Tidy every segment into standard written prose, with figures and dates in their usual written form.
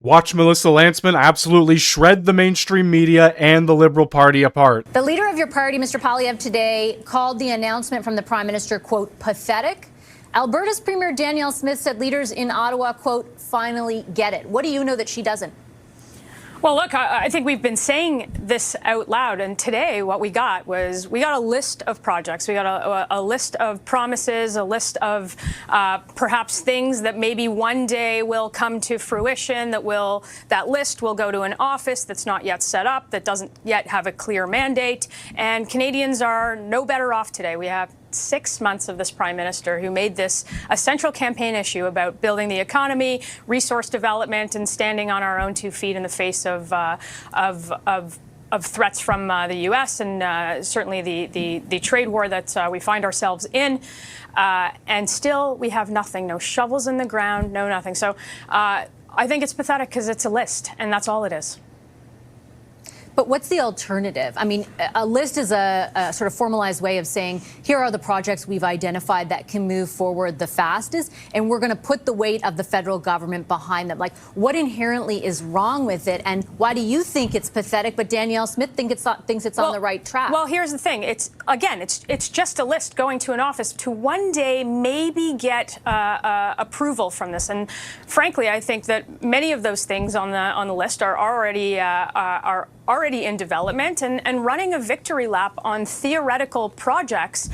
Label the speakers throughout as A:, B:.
A: Watch Melissa Lantsman absolutely shred the mainstream media and the Liberal Party apart.
B: The leader of your party, Mr. Poilievre, today called the announcement from the Prime Minister, quote, pathetic. Alberta's Premier Danielle Smith said leaders in Ottawa, quote, finally get it. What do you know that she doesn't?
C: Well, look, I think we've been saying this out loud, and today what we got was a list of projects. We got a list of promises, a list of perhaps things that maybe one day will come to fruition, that list will go to an office that's not yet set up, that doesn't yet have a clear mandate, and Canadians are no better off today. We have 6 months of this Prime Minister who made this a central campaign issue about building the economy, resource development, and standing on our own 2 feet in the face of threats from the U.S. and certainly the trade war that we find ourselves in. And still, we have nothing, no shovels in the ground, no nothing. So I think it's pathetic because it's a list, and that's all it is.
B: But what's the alternative? I mean, a list is a sort of formalized way of saying, here are the projects we've identified that can move forward the fastest, and we're going to put the weight of the federal government behind them. Like, what inherently is wrong with it, and why do you think it's pathetic, but Danielle Smith thinks it's on the right track?
C: Well, here's the thing. It's just a list going to an office to one day maybe get approval from this. And frankly, I think that many of those things on the list are already in development, and running a victory lap on theoretical projects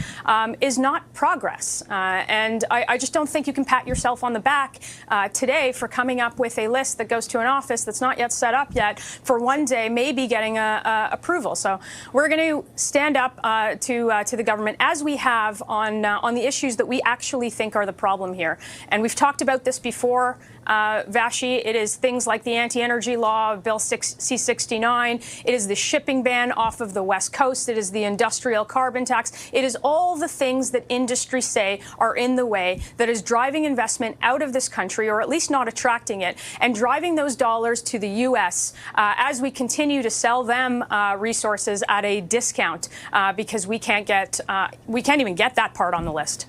C: is not progress. And I just don't think you can pat yourself on the back today for coming up with a list that goes to an office that's not yet set up yet for one day maybe getting approval. So we're going to stand up to the government, as we have on the issues that we actually think are the problem here. And we've talked about this before. Vashi, it is things like the anti-energy law, Bill C-69. It is the shipping ban off of the West Coast. It is the industrial carbon tax. It is all the things that industry say are in the way that is driving investment out of this country, or at least not attracting it, and driving those dollars to the U.S. As we continue to sell them resources at a discount because we can't even get that part on the list.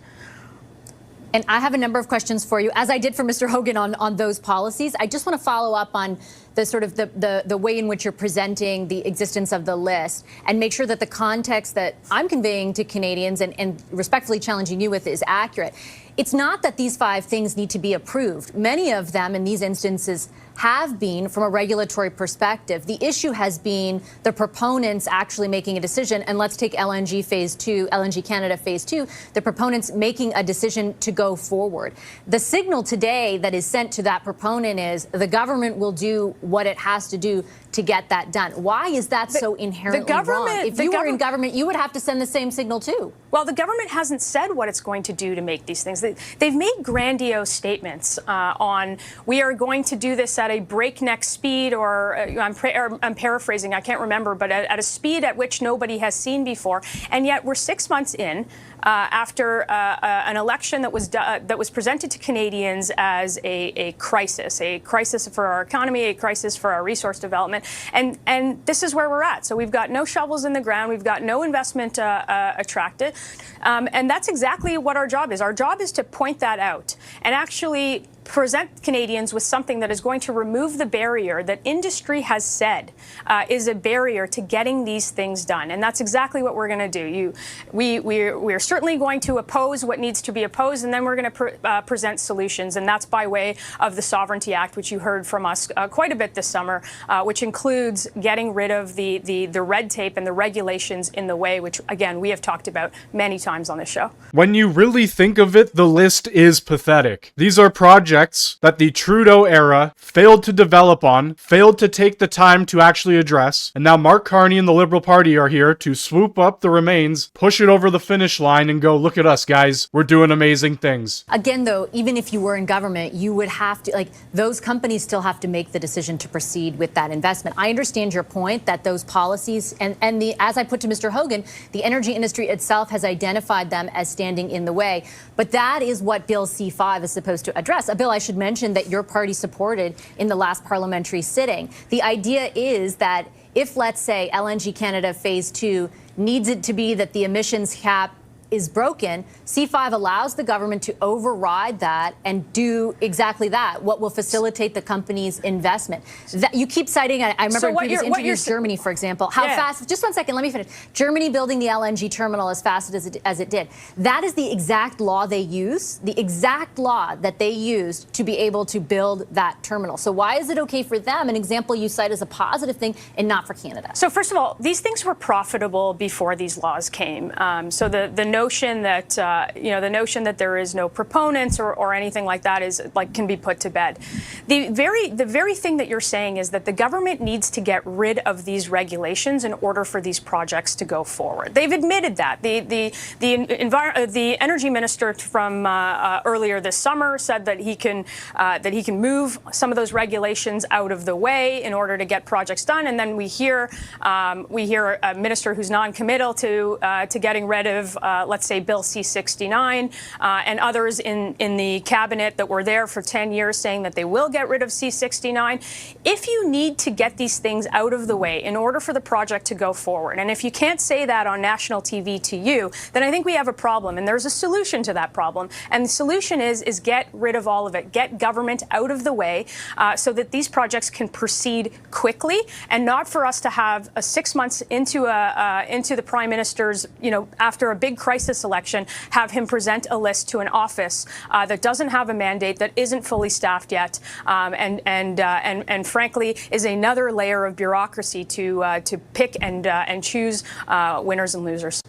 B: And I have a number of questions for you, as I did for Mr. Hogan on those policies. I just want to follow up on the sort of the way in which you're presenting the existence of the list, and make sure that the context that I'm conveying to Canadians and respectfully challenging you with is accurate. It's not that these 5 things need to be approved. Many of them in these instances have been from a regulatory perspective. The issue has been the proponents actually making a decision. And let's take LNG Phase 2, LNG Canada Phase 2, the proponents making a decision to go forward. The signal today that is sent to that proponent is the government will do what it has to do to get that done. Why is that so inherently wrong? If you were in government, you would have to send the same signal too.
C: Well, the government hasn't said what it's going to do to make these things. They've made grandiose statements on, we are going to do this at a breakneck speed, or I'm paraphrasing, I can't remember, but at a speed at which nobody has seen before. And yet we're 6 months in after an election that was presented to Canadians as a crisis for our economy, a crisis for our resource development. And this is where we're at. So we've got no shovels in the ground. We've got no investment attracted. And that's exactly what our job is. Our job is to point that out and actually present Canadians with something that is going to remove the barrier that industry has said is a barrier to getting these things done. And that's exactly what we're going to do. We're certainly going to oppose what needs to be opposed, and then we're going to present solutions. And that's by way of the Sovereignty Act, which you heard from us quite a bit this summer, which includes getting rid of the red tape and the regulations in the way, which, again, we have talked about many times on this show.
A: When you really think of it, the list is pathetic. These are projects that the Trudeau era failed to develop on, failed to take the time to actually address, and now Mark Carney and the Liberal Party are here to swoop up the remains, push it over the finish line, and go, look at us, guys, we're doing amazing things.
B: Again, though, even if you were in government, you would have to, like, those companies still have to make the decision to proceed with that investment. I understand your point that those policies, and as I put to Mr. Hogan, the energy industry itself has identified them as standing in the way. But that is what Bill C-5 is supposed to address. A bill, I should mention, that your party supported in the last parliamentary sitting. The idea is that if, let's say, LNG Canada Phase 2 needs it to be that the emissions cap is broken, C5 allows the government to override that and do exactly that, what will facilitate the company's investment. That, you keep citing, I remember in previous interviews, Germany, for example, how fast, just 1 second, let me finish. Germany building the LNG terminal as fast as it did. That is the exact law they use, the exact law that they used to be able to build that terminal. So why is it okay for them, an example you cite as a positive thing, and not for Canada?
C: So first of all, these things were profitable before these laws came. So the notion that the notion that there is no proponents or anything like that is can be put to bed. The very thing that you're saying is that the government needs to get rid of these regulations in order for these projects to go forward. They've admitted that. The energy minister from earlier this summer said that he can move some of those regulations out of the way in order to get projects done, and then we hear a minister who's non-committal to getting rid of, let's say, Bill C-69, and others in the cabinet that were there for 10 years saying that they will get rid of C-69. If you need to get these things out of the way in order for the project to go forward, and if you can't say that on national TV to you, then I think we have a problem, and there's a solution to that problem. And the solution is get rid of all of it, get government out of the way, so that these projects can proceed quickly, and not for us to have 6 months into the Prime Minister's, after a big crisis election, have him present a list to an office that doesn't have a mandate, that isn't fully staffed yet, and frankly is another layer of bureaucracy to pick and choose winners and losers.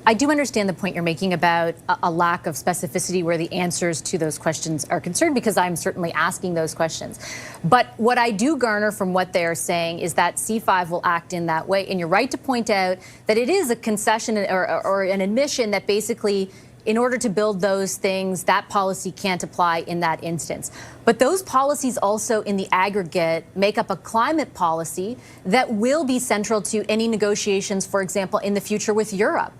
B: I do understand the point you're making about a lack of specificity where the answers to those questions are concerned, because I'm certainly asking those questions. But what I do garner from what they are saying is that C5 will act in that way. And you're right to point out that it is a concession or an admission that basically, in order to build those things, that policy can't apply in that instance. But those policies also, in the aggregate, make up a climate policy that will be central to any negotiations, for example, in the future with Europe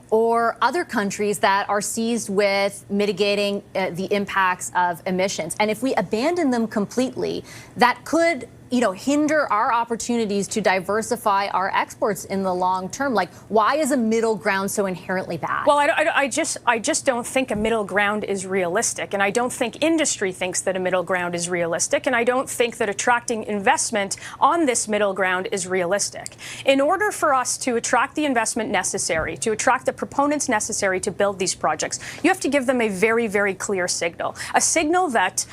B: or other countries that are seized with mitigating the impacts of emissions. And if we abandon them completely, that could hinder our opportunities to diversify our exports in the long term. Like, why is a middle ground so inherently bad?
C: Well, I just don't think a middle ground is realistic, and I don't think industry thinks that a middle ground is realistic, and I don't think that attracting investment on this middle ground is realistic. In order for us to attract the investment necessary, to attract the proponents necessary to build these projects, you have to give them a very, very clear signal. A signal that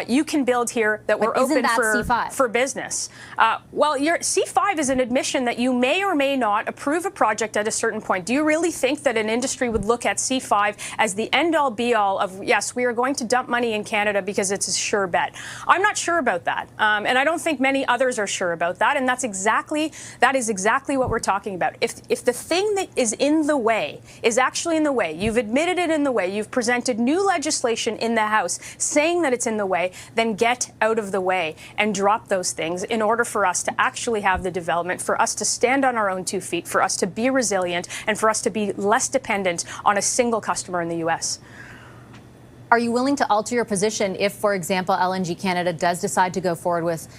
C: you can build here, that we're open for business. Well, your C5 is an admission that you may or may not approve a project at a certain point. Do you really think that an industry would look at C5 as the end-all be-all of, yes, we are going to dump money in Canada because it's a sure bet? I'm not sure about that, and I don't think many others are sure about that. And that is exactly what we're talking about. If the thing that is in the way is actually in the way, you've admitted it in the way, you've presented new legislation in the House saying that it's in the way, then get out of the way and drop those things in order for us to actually have the development, for us to stand on our own 2 feet, for us to be resilient, and for us to be less dependent on a single customer in the U.S.
B: Are you willing to alter your position if, for example, LNG Canada does decide to go forward with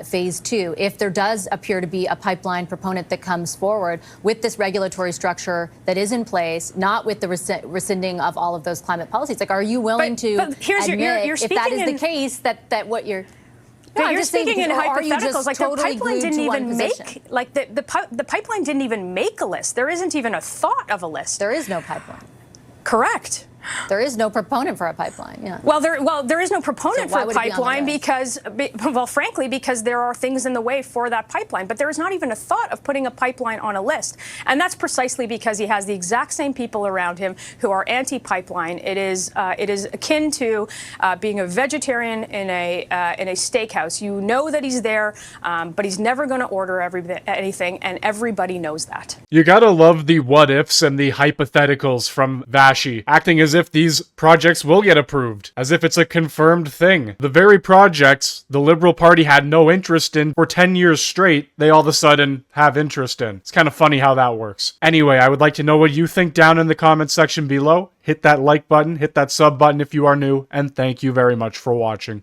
B: phase 2, if there does appear to be a pipeline proponent that comes forward with this regulatory structure that is in place, not with the rescinding of all of those climate policies? Like, are you willing to admit, if that is the case, that what you're...
C: No, you're speaking in hypotheticals. Like, the pipeline didn't even make, the pipeline didn't even make a list. There isn't even a thought of a list.
B: There is no pipeline.
C: Correct.
B: There is no proponent for a pipeline. Yeah.
C: Well, there is no proponent for a pipeline because, frankly, because there are things in the way for that pipeline. But there is not even a thought of putting a pipeline on a list, and that's precisely because he has the exact same people around him who are anti-pipeline. It is akin to being a vegetarian in a steakhouse. You know that he's there, but he's never going to order anything, and everybody knows that.
A: You gotta love the what ifs and the hypotheticals from Vashi, acting as if these projects will get approved, as if it's a confirmed thing. The very projects the Liberal Party had no interest in for 10 years straight, they all of a sudden have interest in. It's kind of funny how that works. Anyway, I would like to know what you think down in the comments section below. Hit that like button, hit that sub button if you are new, and thank you very much for watching.